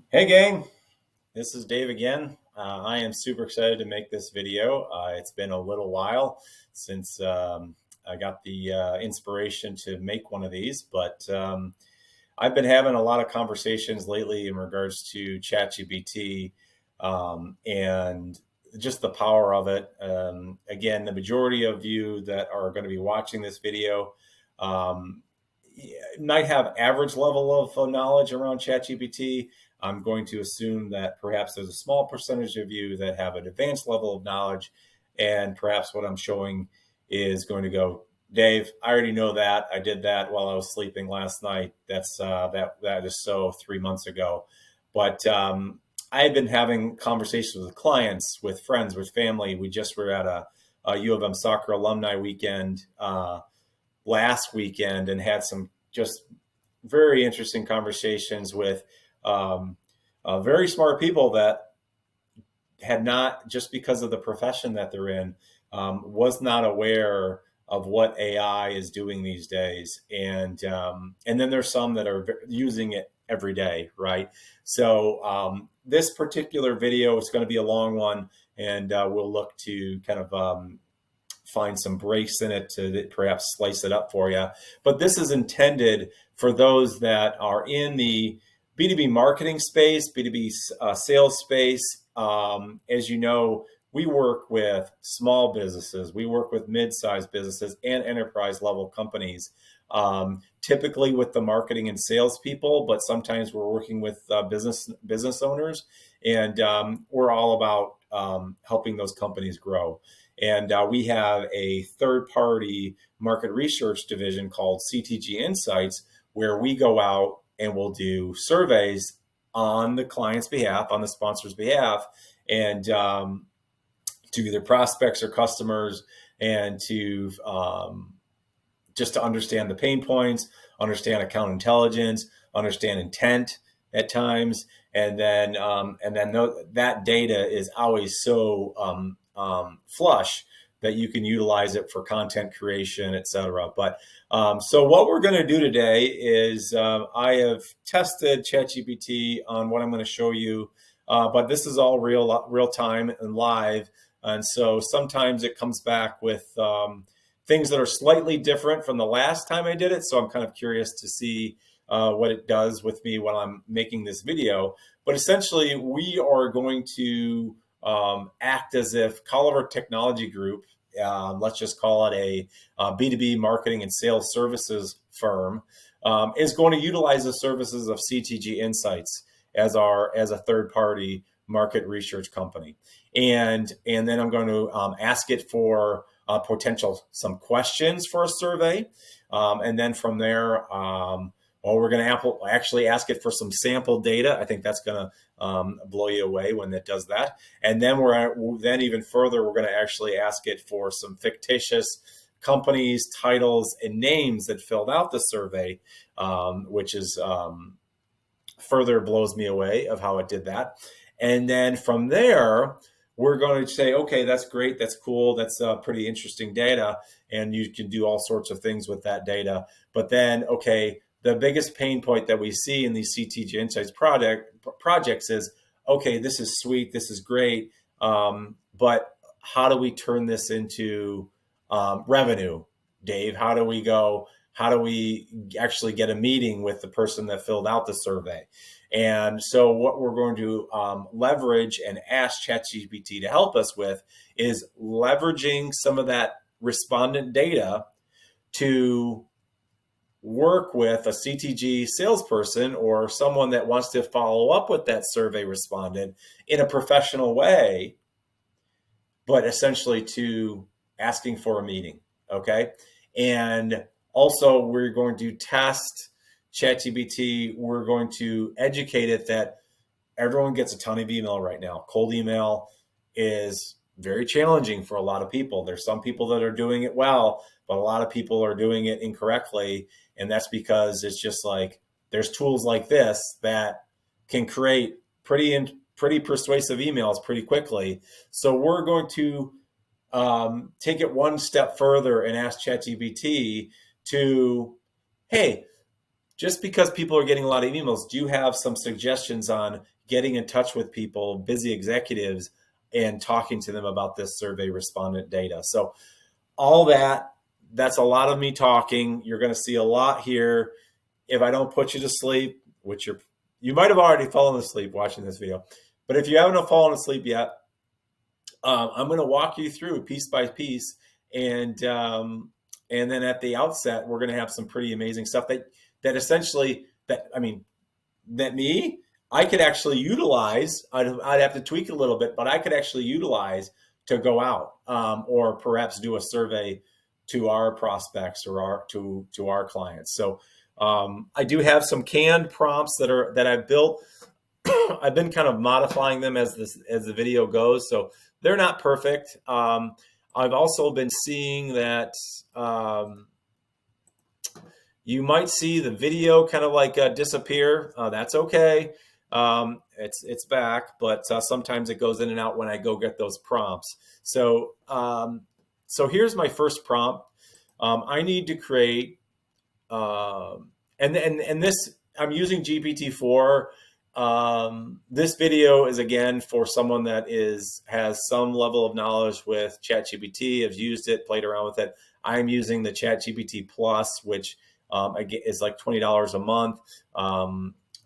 Hey gang, this is Dave again. I am super excited to make this video. It's been a little while since I got the inspiration to make one of these, but I've been having a lot of conversations lately in regards to Chat GPT and just the power of it. Again, the majority of you that are going to be watching this video um, might have average level of knowledge around ChatGPT. I'm going to assume that perhaps there's a small percentage of you that have an advanced level of knowledge, and perhaps what I'm showing is going to go, Dave, I already know that. I did that while I was sleeping last night. That is so 3 months ago. But I've been having conversations with clients, with friends, with family. We just were at a U of M soccer alumni weekend last weekend and had some just very interesting conversations with very smart people that had not, just because of the profession that they're in, was not aware of what AI is doing these days, and then there's some that are using it every day, right? So this particular video is going to be a long one, and we'll look to kind of find some breaks in it to perhaps slice it up for you. But this is intended for those that are in the B2B marketing space, B2B sales space. As you know, we work with small businesses, we work with mid-sized businesses and enterprise level companies, typically with the marketing and sales people, but sometimes we're working with business owners, and we're all about helping those companies grow. And we have a third party market research division called CTG Insights, where we go out and we'll do surveys on the client's behalf, on the sponsor's behalf, and to either prospects or customers, and to just to understand the pain points, understand account intelligence, understand intent at times, and then that data is always so flush that you can utilize it for content creation, etc. But so what we're going to do today is I have tested ChatGPT on what I'm going to show you, but this is all real time and live, and so sometimes it comes back with things that are slightly different from the last time I did it. So I'm kind of curious to see what it does with me when I'm making this video. But essentially, we are going to act as if Colliver Technology Group, let's just call it a B2B marketing and sales services firm, is going to utilize the services of CTG Insights as a third party market research company. And then I'm going to ask it for potential some questions for a survey. And then from there, we're going to actually ask it for some sample data. I think that's going to blow you away when it does that. And then then even further, we're going to actually ask it for some fictitious companies, titles, and names that filled out the survey, which is further blows me away of how it did that. And then from there, we're going to say, okay, that's great, that's cool, that's pretty interesting data, and you can do all sorts of things with that data. But then, okay, the biggest pain point that we see in these CTG Insights projects is, okay, this is sweet, this is great, but how do we turn this into revenue, Dave? How do we actually get a meeting with the person that filled out the survey? And so what we're going to leverage and ask ChatGPT to help us with is leveraging some of that respondent data to work with a CTG salesperson or someone that wants to follow up with that survey respondent in a professional way, but essentially to asking for a meeting, okay? And also we're going to test ChatGPT. We're going to educate it that everyone gets a ton of email right now. Cold email is very challenging for a lot of people. There's some people that are doing it well, but a lot of people are doing it incorrectly. And that's because it's just like, there's tools like this that can create pretty persuasive emails pretty quickly. So we're going to take it one step further and ask ChatGPT to, hey, just because people are getting a lot of emails, do you have some suggestions on getting in touch with people, busy executives, and talking to them about this survey respondent data? So all that's a lot of me talking. You're going to see a lot here. If I don't put you to sleep, which you might have already fallen asleep watching this video, but if you haven't fallen asleep yet, I'm going to walk you through piece by piece, and then at the outset, we're going to have some pretty amazing stuff that essentially I could actually utilize. I'd have to tweak a little bit, but I could actually utilize to go out or perhaps do a survey to our prospects or to our clients. So I do have some canned prompts that I've built. I've been kind of modifying them as the video goes, so they're not perfect. I've also been seeing that you might see the video kind of like disappear. That's okay. It's back, but sometimes it goes in and out when I go get those prompts. So here's my first prompt. I need to create, and this, I'm using GPT-4. This video is again for someone that has some level of knowledge with Chat GPT, has used it, played around with it. I'm using the Chat GPT Plus, which is like $20 a month.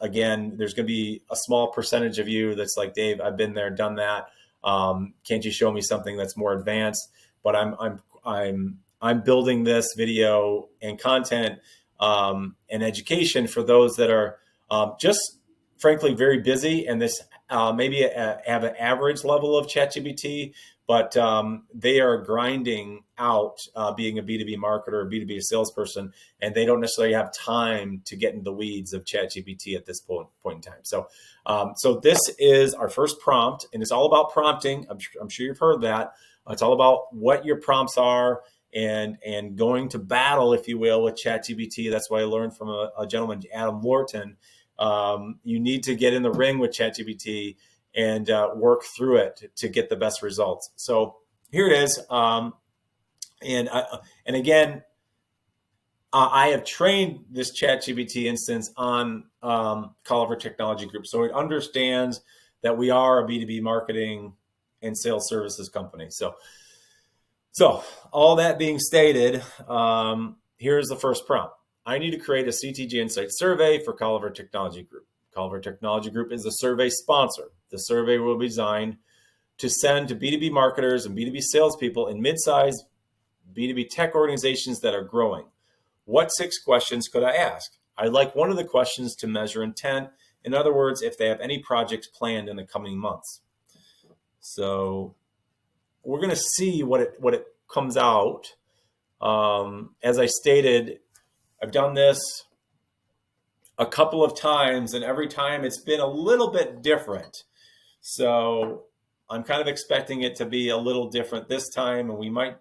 Again, there's going to be a small percentage of you that's like, Dave, I've been there, done that. Can't you show me something that's more advanced? But I'm building this video and content and education for those that are just frankly very busy, and this maybe have an average level of ChatGPT, but they are grinding out being a B2B marketer or B2B salesperson, and they don't necessarily have time to get into the weeds of ChatGPT at this point in time. So this is our first prompt, and it's all about prompting. I'm sure you've heard that. It's all about what your prompts are and going to battle, if you will, with ChatGPT. That's what I learned from a gentleman, Adam Lorton. You need to get in the ring with ChatGPT and work through it to get the best results. So here it is. And again, I have trained this ChatGPT instance on Colliver Technology Group, so it understands that we are a B2B marketing and sales services company. So all that being stated, here's the first prompt. I need to create a CTG Insight survey for Colliver Technology Group. Colliver Technology Group is the survey sponsor. The survey will be designed to send to B2B marketers and B2B salespeople in mid-sized B2B tech organizations that are growing. What 6 questions could I ask? I'd like one of the questions to measure intent. In other words, if they have any projects planned in the coming months. So we're going to see what it comes out. As I stated, I've done this a couple of times, and every time it's been a little bit different. So I'm kind of expecting it to be a little different this time, and we might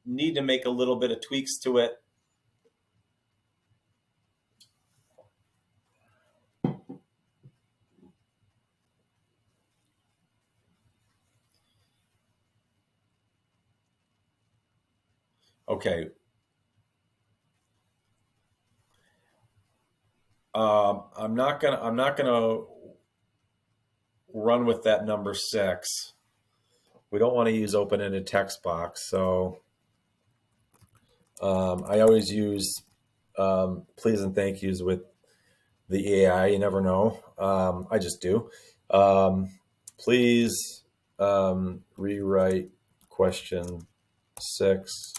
need to make a little bit of tweaks to it. Okay. I'm not gonna run with that number 6. We don't want to use open-ended text box. So I always use please and thank yous with the AI. You never know. I just do. Please rewrite question 6.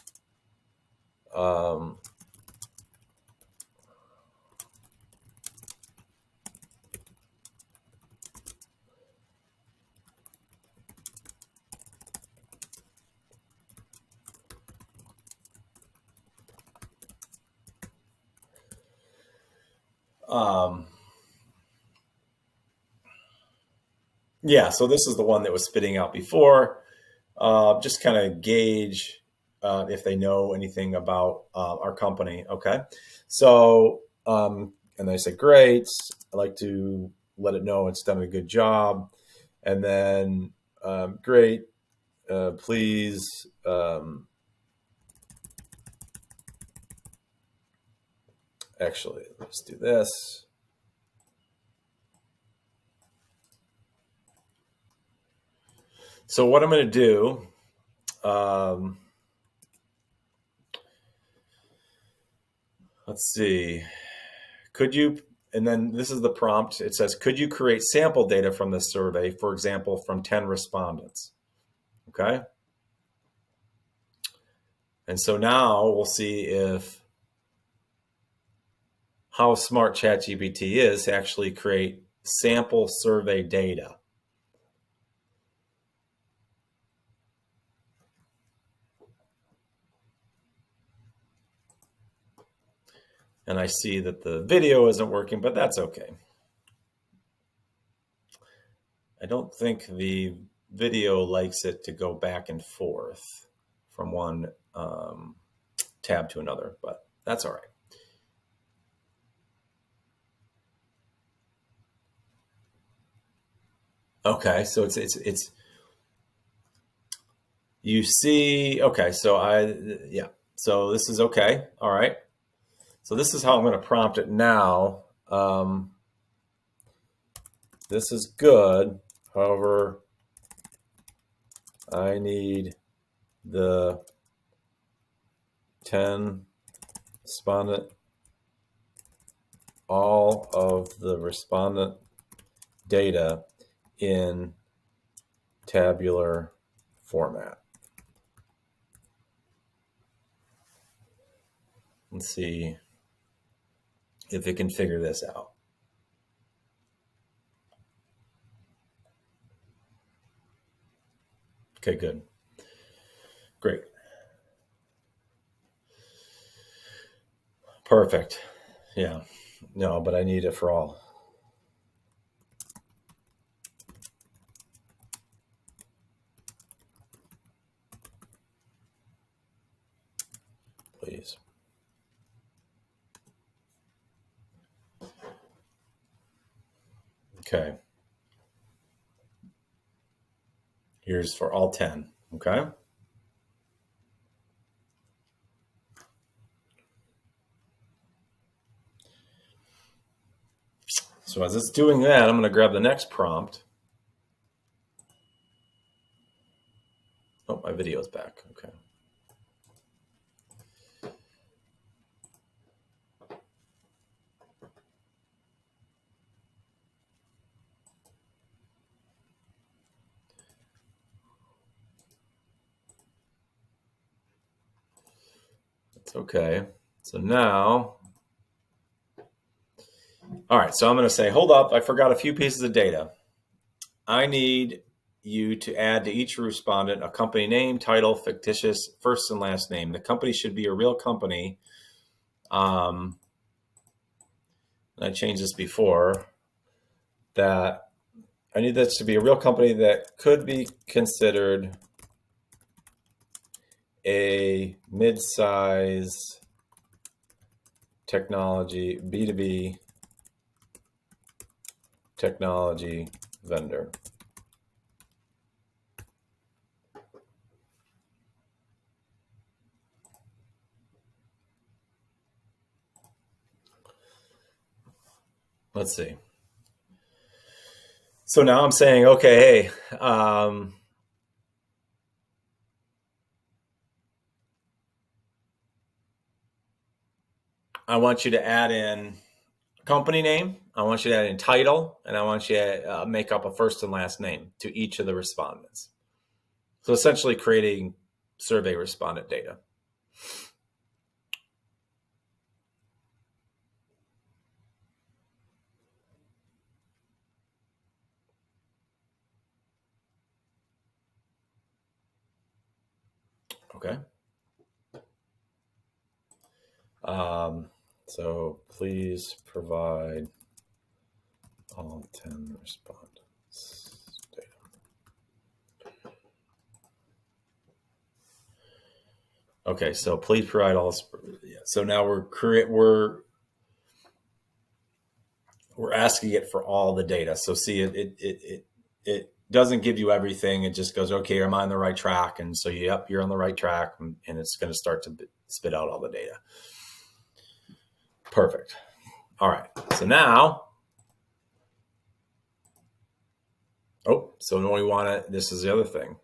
Yeah, so this is the one that was spitting out before. Just kind of gauge if they know anything about our company. Okay, so and they said, great. I'd like to let it know it's done a good job. And then, great. Please actually, let's do this. So what I'm going to do, let's see, could you, and then this is the prompt. It says, could you create sample data from this survey, for example, from 10 respondents? Okay. And so now we'll see how smart Chat GPT is to actually create sample survey data. And I see that the video isn't working, but that's okay. I don't think the video likes it to go back and forth from one tab to another, but that's all right. Okay, so it's you see, okay, so yeah, so this is okay, all right. So this is how I'm going to prompt it now. This is good. However, I need the 10 respondent, all of the respondent data in tabular format. Let's see if it can figure this out. Okay, good. Great. Perfect. Yeah. No, but I need it for all. Please. Okay. Here's for all 10. Okay. So as it's doing that, I'm going to grab the next prompt. Oh, my video's back. Okay. It's okay. So now, all right, so I'm going to say, hold up, I forgot a few pieces of data. I need you to add to each respondent a company name, title, fictitious first and last name. The company should be a real company. I changed this before, that I need this to be a real company that could be considered a mid-size technology, B2B technology vendor. Let's see. So now I'm saying, okay, hey, I want you to add in company name, I want you to add in title, and I want you to make up a first and last name to each of the respondents. So essentially creating survey respondent data. Okay. So please provide all 10 respondents data. Okay, so please provide all. So now we're asking it for all the data. So see, it doesn't give you everything. It just goes, okay, am I on the right track? And so, yep, you're on the right track, and it's going to start to spit out all the data. Perfect. All right. So now, so now we want to, this is the other thing.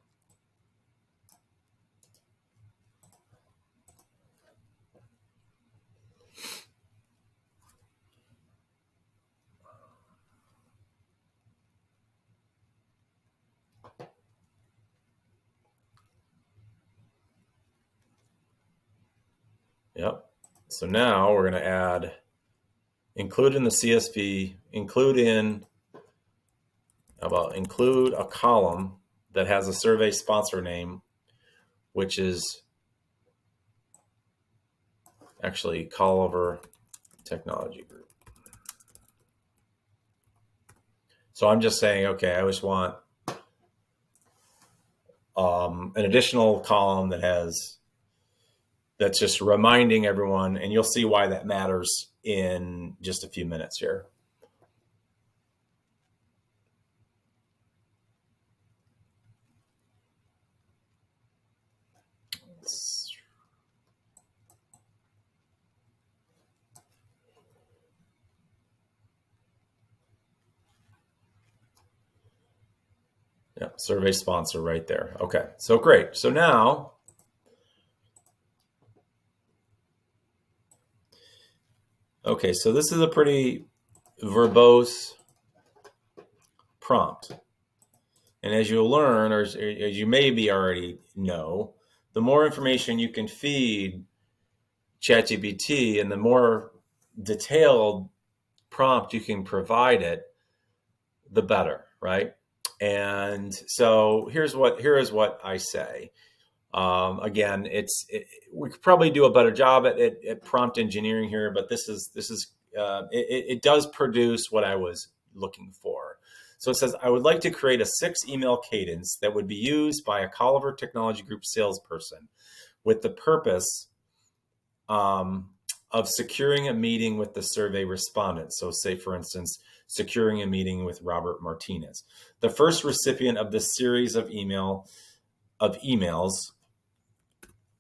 Yep. So now we're going to add, include in the CSV, include a column that has a survey sponsor name, which is actually Colliver Technology Group. So I'm just saying, okay, I just want an additional column that's just reminding everyone, and you'll see why that matters in just a few minutes here. Yeah, survey sponsor right there. Okay, so great. So now, okay, so this is a pretty verbose prompt. And as you'll learn, or as you maybe already know, the more information you can feed Chat GPT and the more detailed prompt you can provide it, the better, right? And so here is what I say. Again, we could probably do a better job at prompt engineering here, but it does produce what I was looking for. So it says, I would like to create a 6-email cadence that would be used by a Colliver Technology Group salesperson with the purpose of securing a meeting with the survey respondent. So say, for instance, securing a meeting with Robert Martinez. The first recipient of this series of emails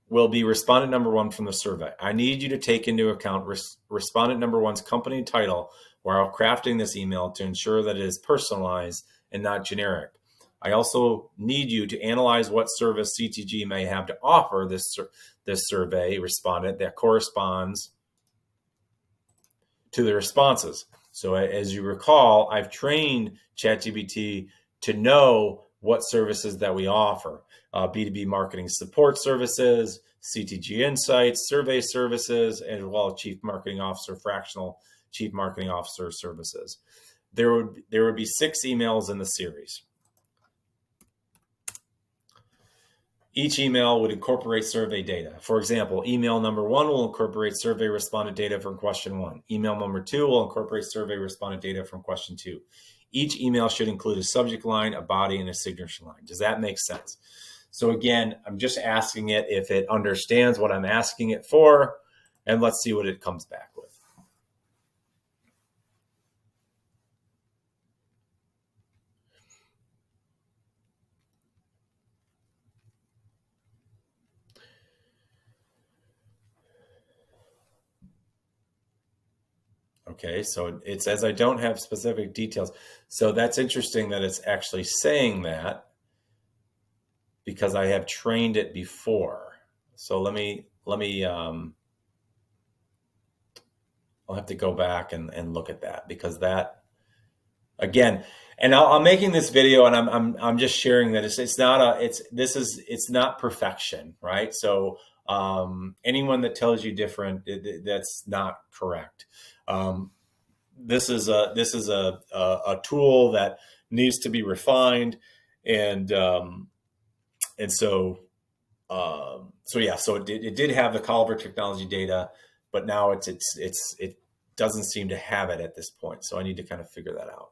will be respondent number 1 from the survey. I need you to take into account respondent number 1's company title while crafting this email to ensure that it is personalized and not generic. I also need you to analyze what service CTG may have to offer this survey respondent that corresponds to the responses. So as you recall, I've trained ChatGPT to know what services that we offer. B2B marketing support services, CTG insights, survey services, as well as chief marketing officer, fractional chief marketing officer services. There would be 6 emails in the series. Each email would incorporate survey data. For example, email number 1 will incorporate survey respondent data from question 1. Email number 2 will incorporate survey respondent data from question 2. Each email should include a subject line, a body, and a signature line. Does that make sense? So again, I'm just asking it if it understands what I'm asking it for, and let's see what it comes back with. Okay, so it says I don't have specific details. So that's interesting that it's actually saying that because I have trained it before. So let me I'll have to go back and look at that, because that, again, and I'm making this video and I'm just sharing that it's not perfection, right? So anyone that tells you different, that's not correct. This is a tool that needs to be refined, and so it did have the Colliver technology data, but now it doesn't seem to have it at this point. So I need to kind of figure that out.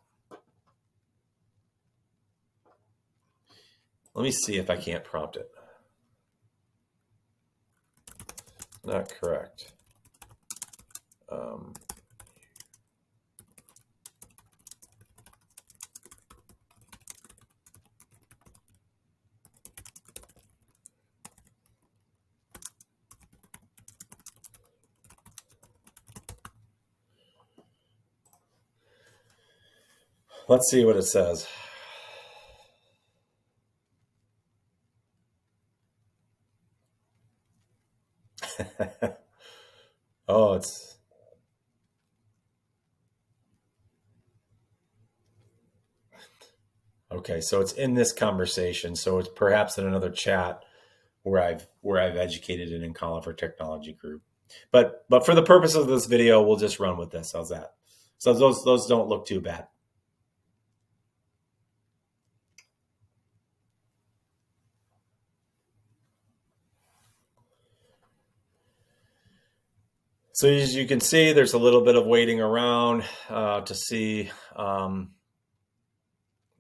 Let me see if I can't prompt it. Not correct. Let's see what it says. Oh, it's okay. So it's in this conversation. So it's perhaps in another chat where I've educated it in Colin for Technology group. But for the purpose of this video, we'll just run with this. How's that? So those don't look too bad. So as you can see, there's a little bit of waiting around to see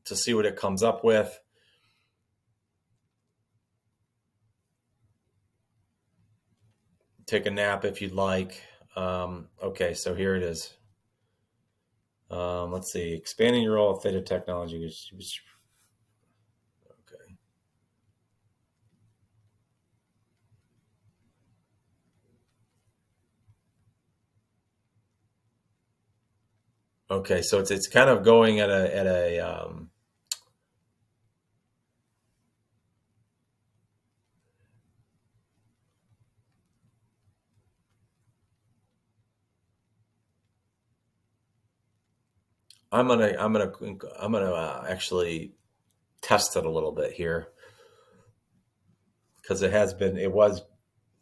what it comes up with. Take a nap if you'd like. Okay, so here it is. Let's see, expanding your role of theta technology. Okay. Okay, so it's kind of going at a I'm gonna actually test it a little bit here because it was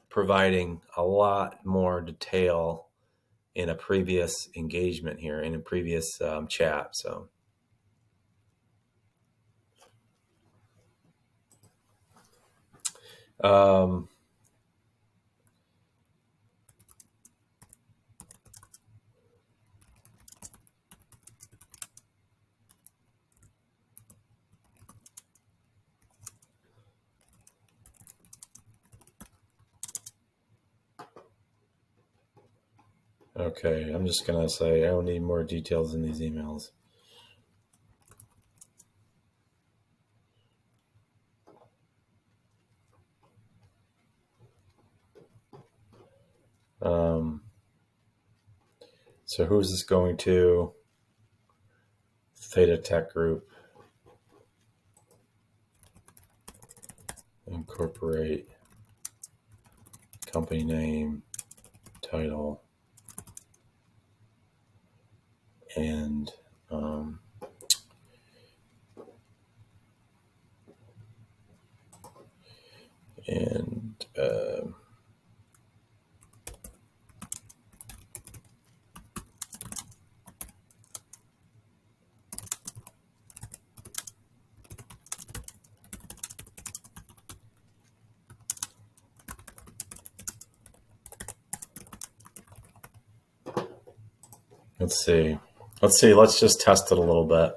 providing a lot more detail in a previous engagement here in a previous chat. So um, okay, I'm just gonna say I don't need more details in these emails. So who's this going to? Theta Tech Group. Incorporate company name, title, and and let's see. Let's just test it a little bit.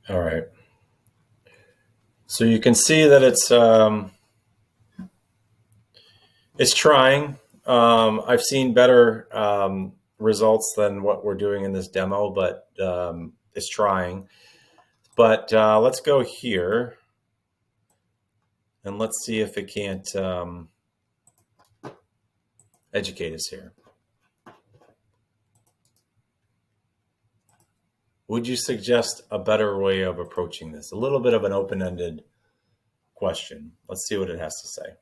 All right. So you can see that it's trying. I've seen better results than what we're doing in this demo, but it's trying. But let's go here and let's see if it can't educate us here. Would you suggest a better way of approaching this? A little bit of an open-ended question. Let's see what it has to say.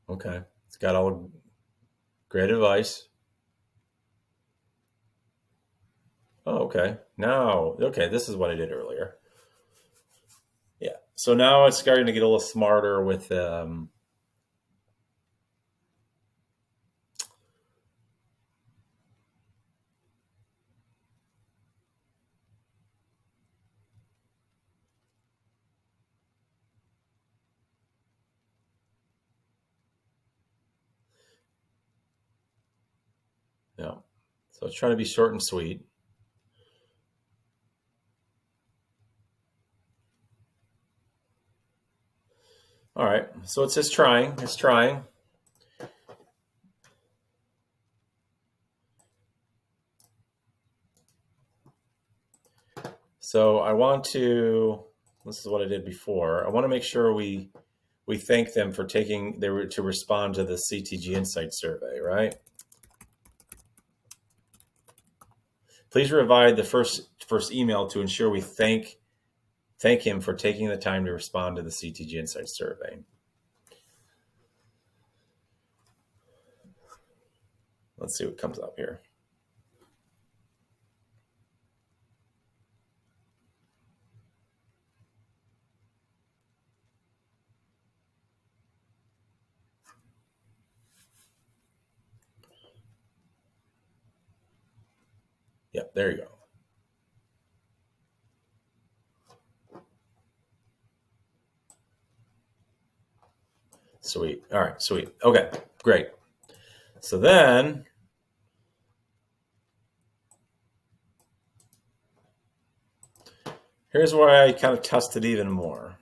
Okay, it's got all great advice. Oh, okay. Now, okay, this is what I did earlier. So now it's starting to get a little smarter with yeah. So it's trying to be short and sweet. All right. So it's just trying. It's trying. So I want to, this is what I did before. I want to make sure we thank them for taking to respond to the CTG Insight survey, right? Please provide the first email to ensure we thank him for taking the time to respond to the CTG Insight survey. Let's see what comes up here. Yep, there you go. Sweet. All right, sweet. Okay, great. So then, here's where I kind of test it even more.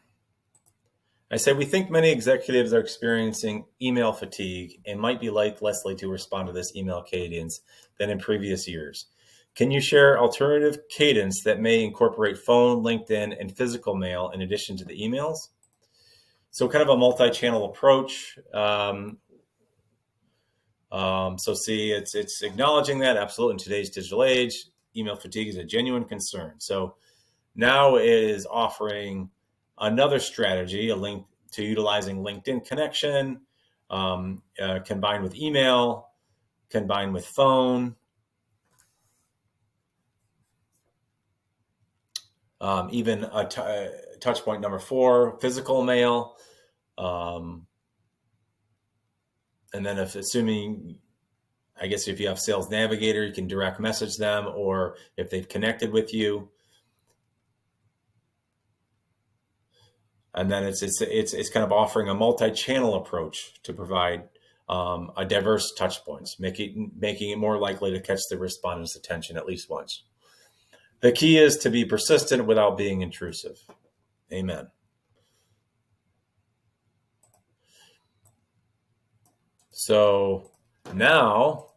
I say, we think many executives are experiencing email fatigue and might be less likely to respond to this email cadence than in previous years. Can you share alternative cadence that may incorporate phone, LinkedIn, and physical mail in addition to the emails? So kind of a multi-channel approach. So see, it's acknowledging that absolutely in today's digital age, email fatigue is a genuine concern. So now it is offering another strategy, a link to utilizing LinkedIn connection, combined with email, combined with phone, even touch point number 4, physical mail. And then assuming, I guess if you have Sales Navigator, you can direct message them, or if they've connected with you. And then it's kind of offering a multi-channel approach to provide a diverse touch points, making it more likely to catch the respondent's attention at least once. The key is to be persistent without being intrusive. Amen. So now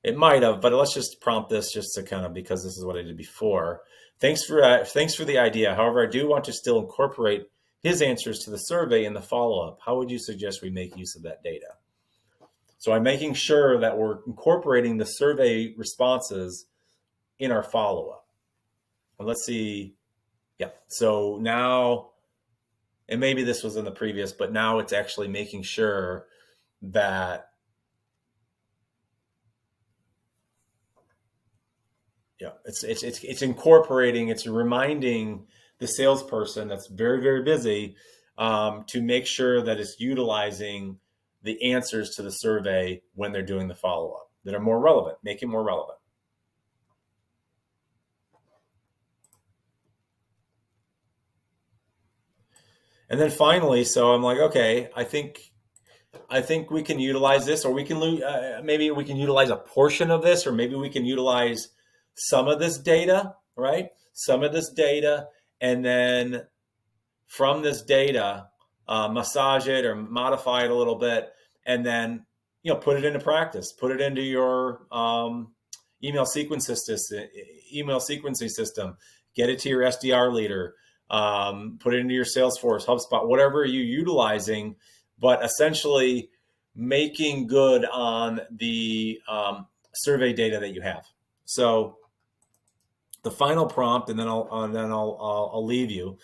it might have, but let's just prompt this just to kind of, because this is what I did before. Thanks for the idea. However, I do want to still incorporate his answers to the survey in the follow-up. How would you suggest we make use of that data? So I'm making sure that we're incorporating the survey responses in our follow-up. And let's see. Yeah. So now, and maybe this was in the previous, but now it's actually making sure that, yeah, it's incorporating, it's reminding the salesperson that's very, very busy to make sure that it's utilizing the answers to the survey when they're doing the follow-up that are more relevant, make it more relevant. And then finally, so I'm like, okay, I think we can utilize this, or we can maybe we can utilize a portion of this, or maybe we can utilize some of this data, right? Some of this data, and then from this data, massage it or modify it a little bit, and then put it into practice, put it into your email sequencing system, get it to your SDR leader, put it into your Salesforce, HubSpot, whatever you're utilizing, but essentially making good on the survey data that you have. So the final prompt, and then I'll leave you.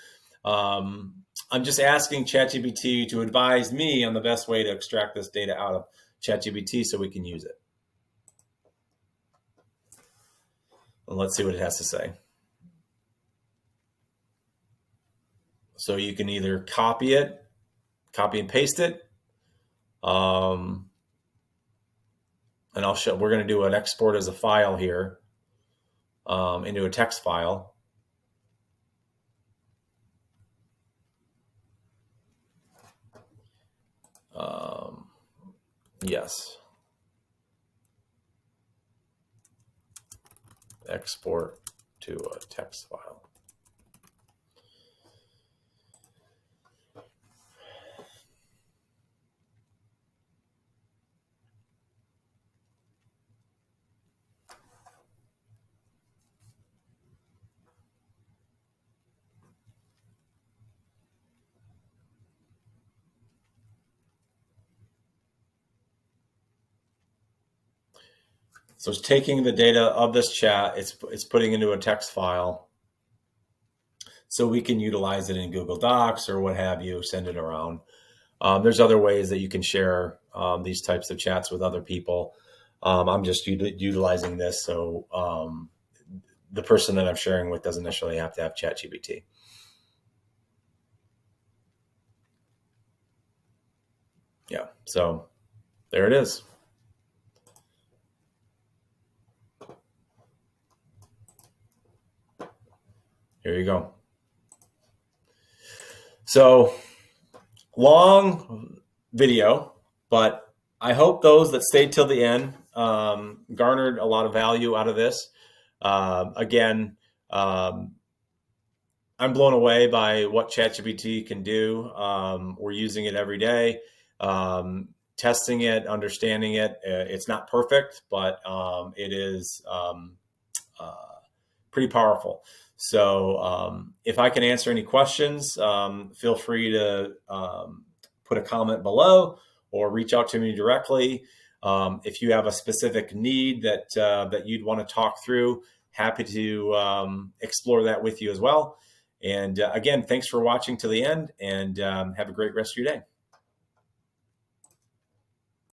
I'm just asking Chat GPT to advise me on the best way to extract this data out of Chat GPT so we can use it. And let's see what it has to say. So you can either copy and paste it. And I'll show, we're going to do an export as a file here, into a text file. Yes. Export to a text file. So it's taking the data of this chat, it's putting into a text file, so we can utilize it in Google Docs or what have you, send it around. There's other ways that you can share these types of chats with other people. I'm just utilizing this so the person that I'm sharing with doesn't necessarily have to have Chat GPT. Yeah, so there it is. Here you go. So long video, but I hope those that stayed till the end garnered a lot of value out of this. Again, I'm blown away by what ChatGPT can do. We're using it every day, testing it, understanding it. It's not perfect, but it is pretty powerful. So if I can answer any questions, feel free to put a comment below or reach out to me directly. If you have a specific need that you'd want to talk through, happy to explore that with you as well. And again, thanks for watching to the end, and have a great rest of your day.